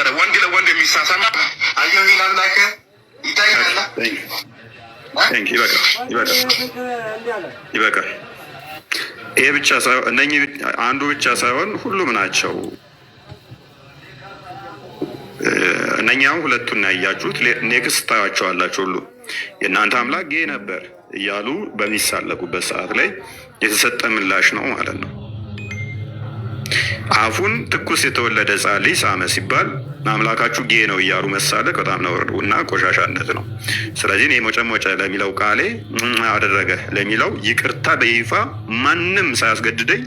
ነበረ ወንድ ለወንድ የሚሳሳማ አየሁ ይላልላከ ይታያል። ይበቃል። ይሄ ብቻ ሳይሆን እነኚህ አንዱ ብቻ ሳይሆን ሁሉም ናቸው። እነኛው ሁለቱን ያያችሁት ኔክስት ታያቸዋላችሁ። ሁሉ የእናንተ አምላክ ጌ ነበር እያሉ በሚሳለቁበት ሰዓት ላይ የተሰጠ ምላሽ ነው ማለት ነው። አፉን ትኩስ የተወለደ ሕፃን ልጅ ሳመ ሲባል አምላካችሁ ጌ ነው እያሉ መሳለቅ በጣም ነውር እና ቆሻሻነት ነው። ስለዚህ እኔ ሞጨሞጨ ለሚለው ቃሌ አደረገ ለሚለው ይቅርታ በይፋ ማንም ሳያስገድደኝ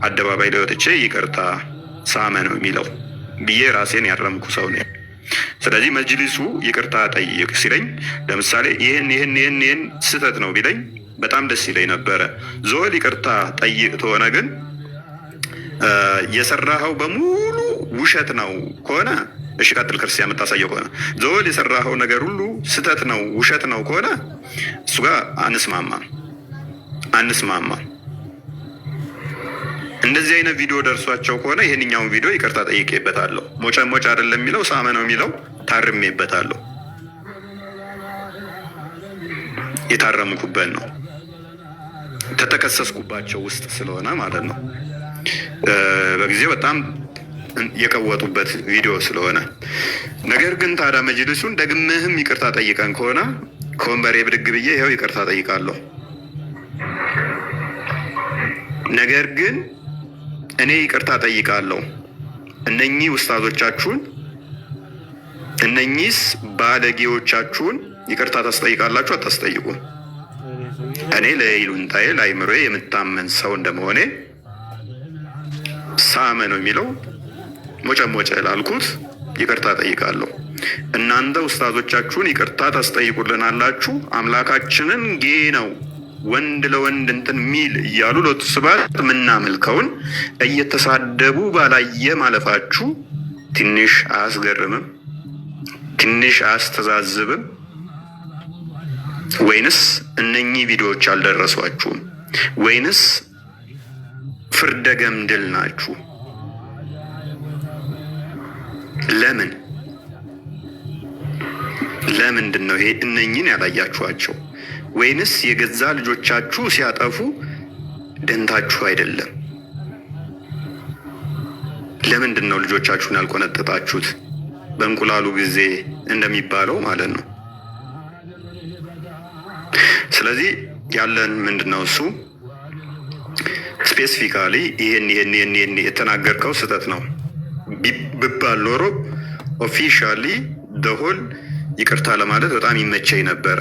አደባባይ ላይ ወጥቼ ይቅርታ ሳመ ነው የሚለው ብዬ ራሴን ያረምኩ ሰው ነው። ስለዚህ መጅሊሱ ይቅርታ ጠይቅ ሲለኝ ለምሳሌ ይህን ስህተት ነው ቢለኝ በጣም ደስ ይለኝ ነበረ። ዞል ይቅርታ ጠይቅ ተሆነ ግን የሰራኸው በሙሉ ውሸት ነው ከሆነ እሺ ቀጥል። ክርስቲያን የምታሳየው ከሆነ ዞል የሰራኸው ነገር ሁሉ ስህተት ነው ውሸት ነው ከሆነ እሱ ጋር አንስማማ። እንደዚህ አይነት ቪዲዮ ደርሷቸው ከሆነ ይህንኛውን ቪዲዮ ይቅርታ ጠይቄበታለሁ። ሞጨ አይደለም የሚለው ሳመ ነው የሚለው ታርሜበታለሁ። የታረምኩበት ነው ተተከሰስኩባቸው ውስጥ ስለሆነ ማለት ነው። በጊዜው በጣም የቀወጡበት ቪዲዮ ስለሆነ። ነገር ግን ታዲያ መጅልሱን ደግምህም ይቅርታ ጠይቀን ከሆነ ከወንበሬ ብድግ ብዬ ይኸው ይቅርታ ጠይቃለሁ። ነገር ግን እኔ ይቅርታ ጠይቃለሁ፣ እነኚህ ውስታዞቻችሁን እነኚህስ ባለጌዎቻችሁን ይቅርታ ታስጠይቃላችሁ አታስጠይቁም? እኔ ለይሉንታዬ ለአይምሮዬ የምታመን ሰው እንደመሆኔ ሳመ ነው የሚለው ሞጨ ላልኩት ይቅርታ ጠይቃለሁ። እናንተ ውስታዞቻችሁን ይቅርታ ታስጠይቁልናላችሁ። አምላካችንን ጌ ነው ወንድ ለወንድ እንትን ሚል እያሉ ሎቱ ስባት ምናመልከውን እየተሳደቡ ባላየ ማለፋችሁ ትንሽ አያስገርምም? ትንሽ አያስተዛዝብም? ወይንስ እነኚህ ቪዲዮዎች አልደረሷችሁም? ወይንስ ፍርደ ገምድል ናችሁ? ለምንድን ነው ይሄ እነኚህን ያላያችኋቸው? ወይንስ የገዛ ልጆቻችሁ ሲያጠፉ ደንታችሁ አይደለም? ለምንድን ነው ልጆቻችሁን ያልቆነጠጣችሁት? በእንቁላሉ ጊዜ እንደሚባለው ማለት ነው። ስለዚህ ያለን ምንድነው እሱ ስፔሲፊካሊ ይሄን የተናገርከው ስህተት ነው ብባል ኖሮ ኦፊሻሊ ደሆል ይቅርታ ለማለት በጣም ይመቸኝ ነበረ፣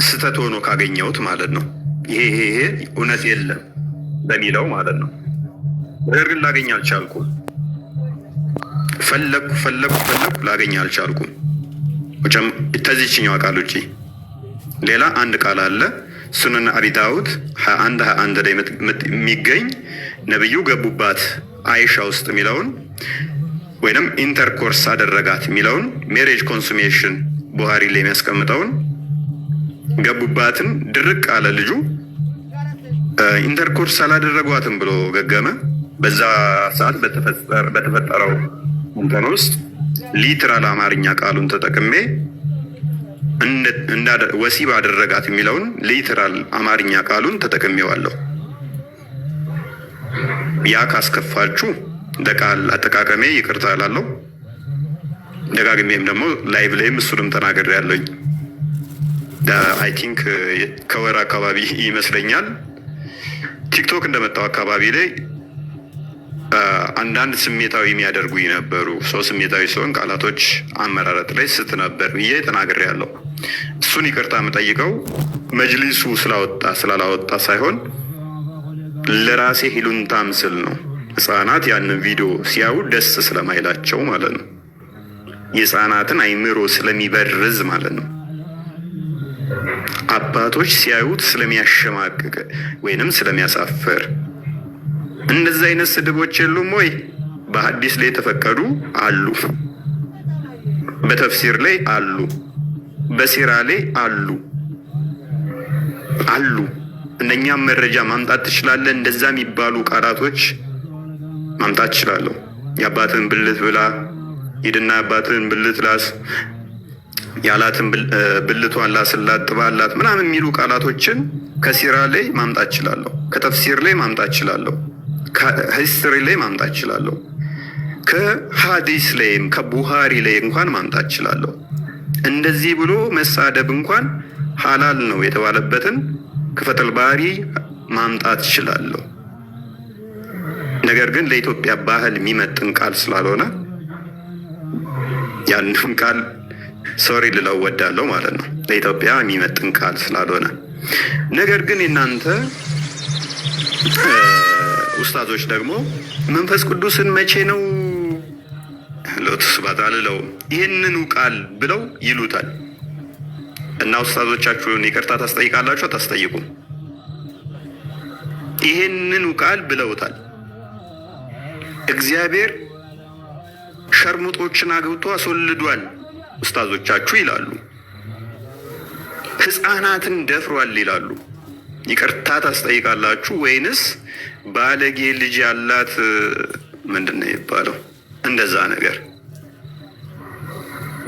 ስህተት ሆኖ ካገኘሁት ማለት ነው። ይሄ እውነት የለም በሚለው ማለት ነው። ነገር ግን ላገኝ አልቻልኩም። ፈለኩ ላገኝ አልቻልኩም። ተዚችኛው ቃል ውጪ ሌላ አንድ ቃል አለ። ሱነን አቢ ዳውድ 21 ላይ የሚገኝ ነብዩ ገቡባት አይሻ ውስጥ የሚለውን ወይንም ኢንተርኮርስ አደረጋት የሚለውን ሜሬጅ ኮንሱሜሽን ቡሃሪ ላይ የሚያስቀምጠውን ገቡባትን ድርቅ አለ ልጁ። ኢንተርኮርስ አላደረጓትም ብሎ ገገመ። በዛ ሰዓት በተፈጠረው እንትን ውስጥ ሊትራል አማርኛ ቃሉን ተጠቅሜ ወሲብ አደረጋት የሚለውን ሊትራል አማርኛ ቃሉን ተጠቅሜዋለሁ። ያ ካስከፋችሁ ለቃል አጠቃቀሜ ይቅርታ እላለሁ። ደጋግሜም ደግሞ ላይቭ ላይም እሱንም ተናገር ያለኝ አይ ቲንክ ከወር አካባቢ ይመስለኛል ቲክቶክ እንደመጣው አካባቢ ላይ አንዳንድ ስሜታዊ የሚያደርጉኝ ነበሩ። ሰው ስሜታዊ ሲሆን ቃላቶች አመራረጥ ላይ ስት ነበር ብዬ ተናግሬ ያለው። እሱን ይቅርታ የምጠይቀው መጅሊሱ ስላላወጣ ሳይሆን ለራሴ ሂሉንታ ምስል ነው። ህፃናት ያንን ቪዲዮ ሲያዩ ደስ ስለማይላቸው ማለት ነው። የህፃናትን አይምሮ ስለሚበርዝ ማለት ነው። አባቶች ሲያዩት ስለሚያሸማቅቅ ወይንም ስለሚያሳፍር። እንደዚህ አይነት ስድቦች የሉም ወይ? በሐዲስ ላይ የተፈቀዱ አሉ፣ በተፍሲር ላይ አሉ፣ በሲራ ላይ አሉ። እነኛም መረጃ ማምጣት ትችላለህ። እንደዛ የሚባሉ ቃላቶች ማምጣት ትችላለህ። የአባትን ብልት ብላ ሂድና አባትህን ብልት ላስ ያላትን ብልቷን ላስላት ጥባላት ምናምን የሚሉ ቃላቶችን ከሲራ ላይ ማምጣት እችላለሁ፣ ከተፍሲር ላይ ማምጣት እችላለሁ፣ ከሂስትሪ ላይ ማምጣት እችላለሁ፣ ከሀዲስ ላይም ከቡሃሪ ላይ እንኳን ማምጣት እችላለሁ። እንደዚህ ብሎ መሳደብ እንኳን ሀላል ነው የተባለበትን ከፈተል ባሪ ማምጣት እችላለሁ። ነገር ግን ለኢትዮጵያ ባህል የሚመጥን ቃል ስላልሆነ ያንን ቃል ሶሪ ልለው ወዳለሁ ማለት ነው። ለኢትዮጵያ የሚመጥን ቃል ስላልሆነ። ነገር ግን እናንተ ኡስታዞች ደግሞ መንፈስ ቅዱስን መቼ ነው ለተስባት አልለውም ይህንኑ ቃል ብለው ይሉታል። እና ኡስታዞቻችሁን ይቅርታ ታስጠይቃላችሁ አታስጠይቁም? ይህንኑ ቃል ብለውታል። እግዚአብሔር ሸርሙጦችን አግብቶ አስወልዷል ኡስታዞቻችሁ ይላሉ። ሕፃናትን ደፍሯል ይላሉ። ይቅርታ ታስጠይቃላችሁ ወይንስ ባለጌ ልጅ ያላት ምንድን ነው የሚባለው እንደዛ ነገር?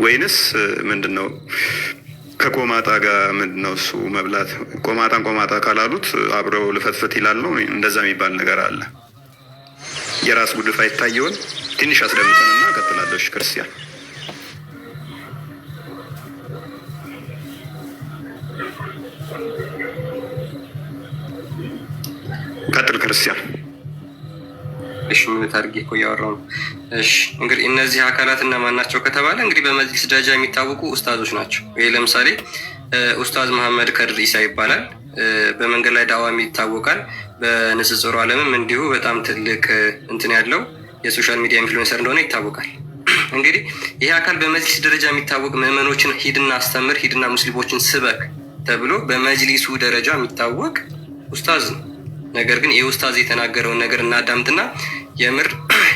ወይንስ ምንድን ነው ከቆማጣ ጋር ምንድን ነው እሱ መብላት? ቆማጣን ቆማጣ ካላሉት አብረው ልፈትፈት ይላል ነው እንደዛ የሚባል ነገር አለ። የራስ ጉድፍ አይታየውን ትንሽ አስደምጠንና ቀጥላለሽ ክርስቲያን። ቀጥል ክርስቲያን። እሺ ምን ታርጌ እኮ እያወራሁ ነው። እሺ እንግዲህ እነዚህ አካላት እነማን ናቸው ከተባለ እንግዲህ በመጅሊስ ደረጃ የሚታወቁ ኡስታዞች ናቸው። ይሄ ለምሳሌ ኡስታዝ መሐመድ ከድር ኢሳ ይባላል። በመንገድ ላይ ዳዋሚ ይታወቃል። በንጽጽሩ ዓለምም እንዲሁ በጣም ትልቅ እንትን ያለው የሶሻል ሚዲያ ኢንፍሉዌንሰር እንደሆነ ይታወቃል። እንግዲህ ይሄ አካል በመጅሊስ ደረጃ የሚታወቅ ምዕመኖችን ሂድና አስተምር፣ ሂድና ሙስሊሞችን ስበክ ተብሎ በመጅሊሱ ደረጃ የሚታወቅ ኡስታዝ ነው። ነገር ግን ይህ ኡስታዝ የተናገረውን ነገር እናዳምጥና የምር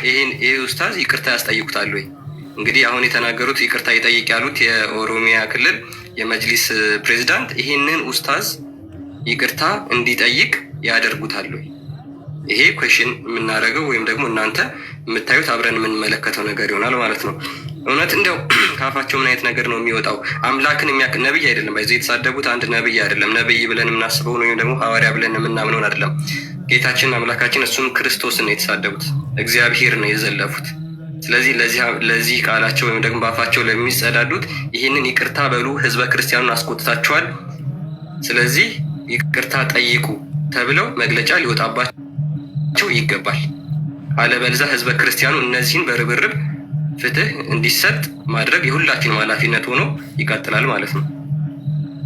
ይሄ ኡስታዝ ይቅርታ ያስጠይቁታል ወይ? እንግዲህ አሁን የተናገሩት ይቅርታ ይጠይቅ ያሉት የኦሮሚያ ክልል የመጅሊስ ፕሬዚዳንት ይሄንን ኡስታዝ ይቅርታ እንዲጠይቅ ያደርጉታል ወይ? ይሄ ኩዌሽን የምናደርገው ወይም ደግሞ እናንተ የምታዩት አብረን የምንመለከተው ነገር ይሆናል ማለት ነው። እውነት እንዲያው ካፋቸው ምን አይነት ነገር ነው የሚወጣው? አምላክን የሚያውቅ ነብይ አይደለም። በዚህ የተሳደቡት አንድ ነብይ አይደለም። ነብይ ብለን የምናስበው ወይም ደግሞ ሐዋርያ ብለን የምናምነውን አይደለም። ጌታችን አምላካችን እሱም ክርስቶስን ነው የተሳደቡት፣ እግዚአብሔር ነው የዘለፉት። ስለዚህ ለዚህ ቃላቸው ወይም ደግሞ በአፋቸው ለሚጸዳዱት ይህንን ይቅርታ በሉ፣ ህዝበ ክርስቲያኑን አስቆጥታችኋል፣ ስለዚህ ይቅርታ ጠይቁ ተብለው መግለጫ ሊወጣባቸው ይገባል። አለበለዚያ ህዝበ ክርስቲያኑ እነዚህን በርብርብ ፍትህ እንዲሰጥ ማድረግ የሁላችንም ኃላፊነት ሆኖ ይቀጥላል ማለት ነው።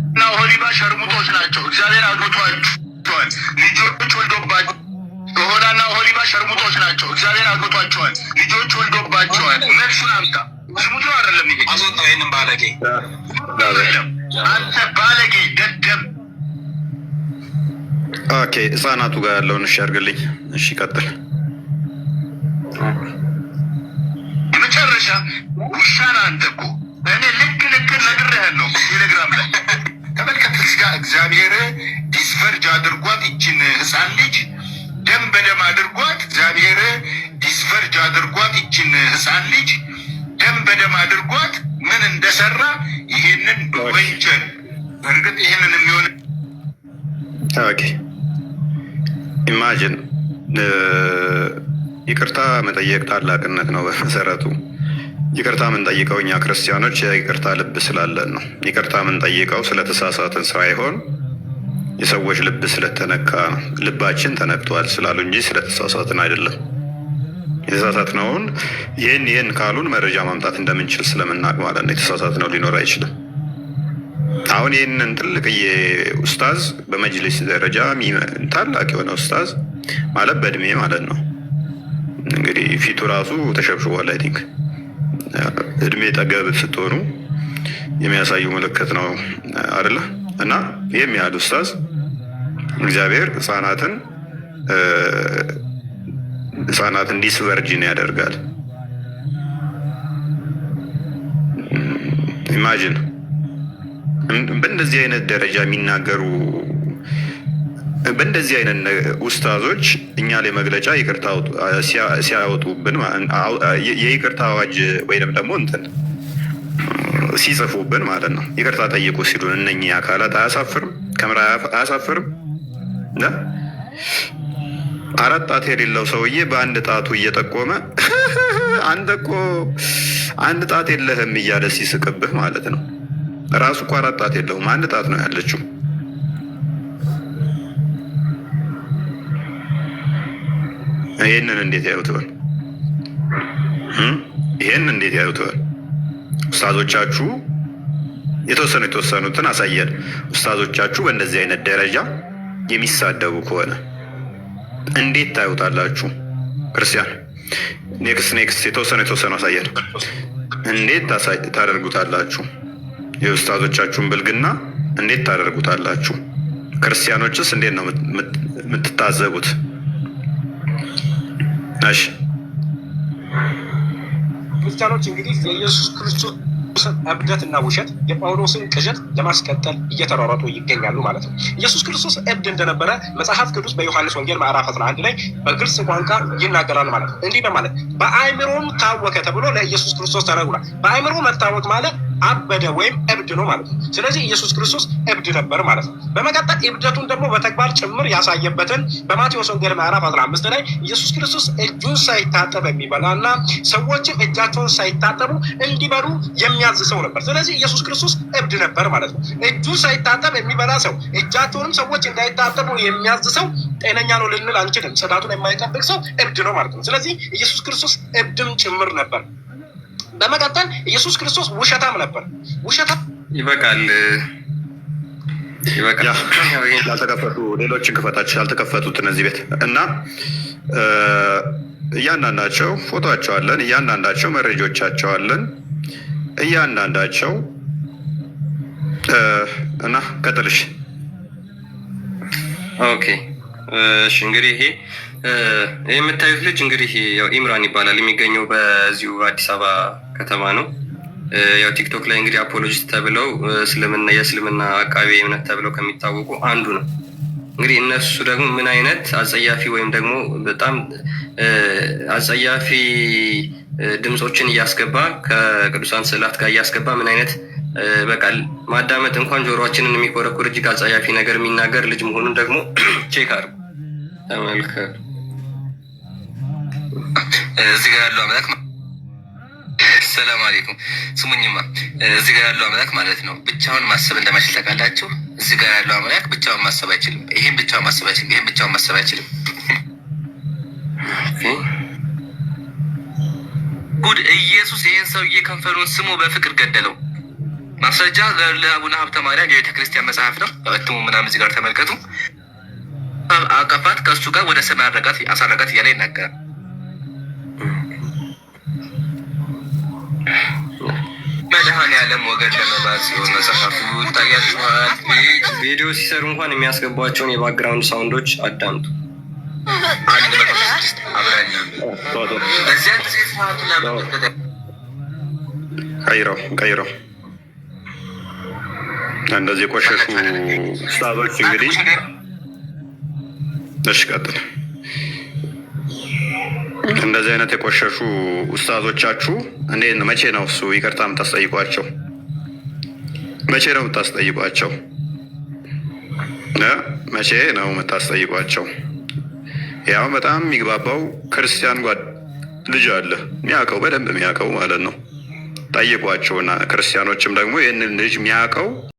እና ኦሆሊባ ሸርሙጦች ናቸው። እግዚአብሔር አግብቷቸዋል፣ ልጆች ወልዶባቸዋል። ኦሆላና ኦሆሊባ ሸርሙጦች ናቸው። እግዚአብሔር አግብቷቸዋል፣ ልጆች ወልዶባቸዋል። መልሱን አምጣ። ስሙት ነው አይደለም? ይሄ አስወጣው። ይሄንን ባለጌ አንተ ባለጌ ደደብ። ኦኬ ህፃናቱ ጋር ያለውን እሺ አድርግልኝ። እሺ ቀጥል። የመጨረሻ ውሻና አንተ እኮ እኔ ልክ ነግሬሃለሁ። ቴሌግራም ላይ ተመልከት። እዚህ ጋር እግዚአብሔር ዲስቨርጅ አድርጓት ይችን ህፃን ልጅ ደም በደም አድርጓት። እግዚአብሔር ዲስቨርጅ አድርጓት ይችን ህፃን ልጅ ደም በደም አድርጓት ምን እንደሰራ ይሄንን ወንጀል እርግጥ ይሄንን የሚሆን ኦኬ ኢማጂን ይቅርታ መጠየቅ ታላቅነት ነው። በመሰረቱ ይቅርታ የምንጠይቀው እኛ ክርስቲያኖች የይቅርታ ልብ ስላለን ነው። ይቅርታ የምንጠይቀው ስለተሳሳትን ሳይሆን የሰዎች ልብ ስለተነካ ነው። ልባችን ተነክቷል ስላሉ እንጂ ስለተሳሳትን አይደለም። የተሳሳትነውን ይህን ካሉን መረጃ ማምጣት እንደምንችል ስለምናቅ ማለት ነው። የተሳሳትነው ሊኖር አይችልም። አሁን ይህንን ትልቅዬ ኡስታዝ በመጅሊስ ደረጃ ታላቅ የሆነ ኡስታዝ ማለት በእድሜ ማለት ነው እንግዲህ ፊቱ ራሱ ተሸብሽቧል። አይ ቲንክ እድሜ ጠገብ ስትሆኑ የሚያሳዩ ምልክት ነው አይደለ? እና ይህም ያህል ኡስታዝ እግዚአብሔር ህፃናትን ዲስቨርጂን ያደርጋል። ኢማጂን በእንደዚህ አይነት ደረጃ የሚናገሩ በእንደዚህ አይነት ኡስታዞች እኛ ላይ መግለጫ ይቅርታ ሲያወጡብን የይቅርታ አዋጅ ወይንም ደግሞ እንትን ሲጽፉብን ማለት ነው። ይቅርታ ጠይቁ ሲሉን እነኚህ አካላት አያሳፍርም? ከምራ አያሳፍርም? አራት ጣት የሌለው ሰውዬ በአንድ ጣቱ እየጠቆመ አንተ እኮ አንድ ጣት የለህም እያለ ሲስቅብህ ማለት ነው። ራሱ እኮ አራት ጣት የለውም፣ አንድ ጣት ነው ያለችው። ይህንን እንዴት ያዩትል? ይህን እንዴት ያዩትል? ኡስታዞቻችሁ የተወሰኑትን አሳየን። ኡስታዞቻችሁ በእንደዚህ አይነት ደረጃ የሚሳደቡ ከሆነ እንዴት ታዩታላችሁ? ክርስቲያን ኔክስት የተወሰኑ አሳየን። እንዴት ታደርጉታላችሁ? የኡስታዞቻችሁን ብልግና እንዴት ታደርጉታላችሁ? ክርስቲያኖችስ እንዴት ነው የምትታዘቡት? እሺ ክርስቲያኖች እንግዲህ የኢየሱስ ክርስቶስ እብደትና ውሸት የጳውሎስን ቅዠት ለማስቀጠል እየተሯሯጡ ይገኛሉ ማለት ነው። ኢየሱስ ክርስቶስ እብድ እንደነበረ መጽሐፍ ቅዱስ በዮሐንስ ወንጌል ምዕራፍ 11 ላይ በግልጽ ቋንቋ ይናገራል ማለት ነው። እንዲህ በማለት በአእምሮም ታወከ ተብሎ ለኢየሱስ ክርስቶስ ተነግሯል። በአእምሮ መታወክ ማለት አበደ ወይም እብድ ነው ማለት ነው። ስለዚህ ኢየሱስ ክርስቶስ እብድ ነበር ማለት ነው። በመቀጠል እብደቱን ደግሞ በተግባር ጭምር ያሳየበትን በማቴዎስ ወንጌል ምዕራፍ 15 ላይ ኢየሱስ ክርስቶስ እጁን ሳይታጠብ የሚበላና ሰዎችም እጃቸውን ሳይታጠቡ እንዲበሉ የሚያዝ ሰው ነበር። ስለዚህ ኢየሱስ ክርስቶስ እብድ ነበር ማለት ነው። እጁን ሳይታጠብ የሚበላ ሰው፣ እጃቸውንም ሰዎች እንዳይታጠቡ የሚያዝ ሰው ጤነኛ ነው ልንል አንችልም። ጽዳቱን የማይጠብቅ ሰው እብድ ነው ማለት ነው። ስለዚህ ኢየሱስ ክርስቶስ እብድም ጭምር ነበር። በመቀጠል ኢየሱስ ክርስቶስ ውሸታም ነበር። ውሸታም ይበቃል። ያልተከፈቱ ሌሎችን ክፈታች ያልተከፈቱት እነዚህ ቤት እና እያንዳንዳቸው ፎቶቸው አለን፣ እያንዳንዳቸው መረጃዎቻቸው አለን፣ እያንዳንዳቸው እና ቀጥልሽ። ኦኬ እሺ እንግዲህ ይሄ የምታዩት ልጅ እንግዲህ ያው ኢምራን ይባላል። የሚገኘው በዚሁ አዲስ አበባ ከተማ ነው። ያው ቲክቶክ ላይ እንግዲህ አፖሎጂስት ተብለው የእስልምና አቃቤ እምነት ተብለው ከሚታወቁ አንዱ ነው። እንግዲህ እነሱ ደግሞ ምን አይነት አጸያፊ ወይም ደግሞ በጣም አጸያፊ ድምፆችን እያስገባ ከቅዱሳን ስዕላት ጋር እያስገባ ምን አይነት በቃ ማዳመጥ እንኳን ጆሮአችንን የሚኮረኩር እጅግ አጸያፊ ነገር የሚናገር ልጅ መሆኑን ደግሞ ቼክ አድርጉ፣ ተመልከቱ። እዚህ ጋር ያለው አምላክ ሰላም አለይኩም። ስሙኝማ እዚህ ጋር ያለው አምላክ ማለት ነው ብቻውን ማሰብ እንደማይችል ታውቃላችሁ። እዚህ ጋር ያለው አምላክ ብቻውን ማሰብ አይችልም። ይሄን ብቻውን ማሰብ አይችልም። ይሄን ብቻውን ማሰብ አይችልም። ጉድ! ኢየሱስ ይሄን ሰውዬ ከንፈሩን ስሞ በፍቅር ገደለው። ማስረጃ ለአቡነ ሀብተ ማርያም የቤተ ክርስቲያን መጽሐፍ ነው። እትሙ ምናምን እዚህ ጋር ተመልከቱ። አቀፋት ከእሱ ጋር ወደ ሰማይ አሳረጋት እያለ ይናገራል። መድኃኔዓለም ወገን ለመባል ሲሆን መጽሐፉ ይታያችኋል። ቪዲዮ ሲሰሩ እንኳን የሚያስገቧቸውን የባክግራውንድ ሳውንዶች አዳምጡ። በዚያን ጊዜ ሰዓቱን ቀይረው እንደዚህ የቆሸሹ ኡስታዞች እንግዲህ እሺ ቀጥል። እንደዚህ አይነት የቆሸሹ ኡስታዞቻችሁ መቼ ነው እሱ ይቅርታ የምታስጠይቋቸው? መቼ ነው የምታስጠይቋቸው? መቼ ነው የምታስጠይቋቸው? ያው በጣም የሚግባባው ክርስቲያን ልጅ አለ የሚያውቀው በደንብ የሚያውቀው ማለት ነው። ጠይቋቸውና ክርስቲያኖችም ደግሞ ይህንን ልጅ የሚያውቀው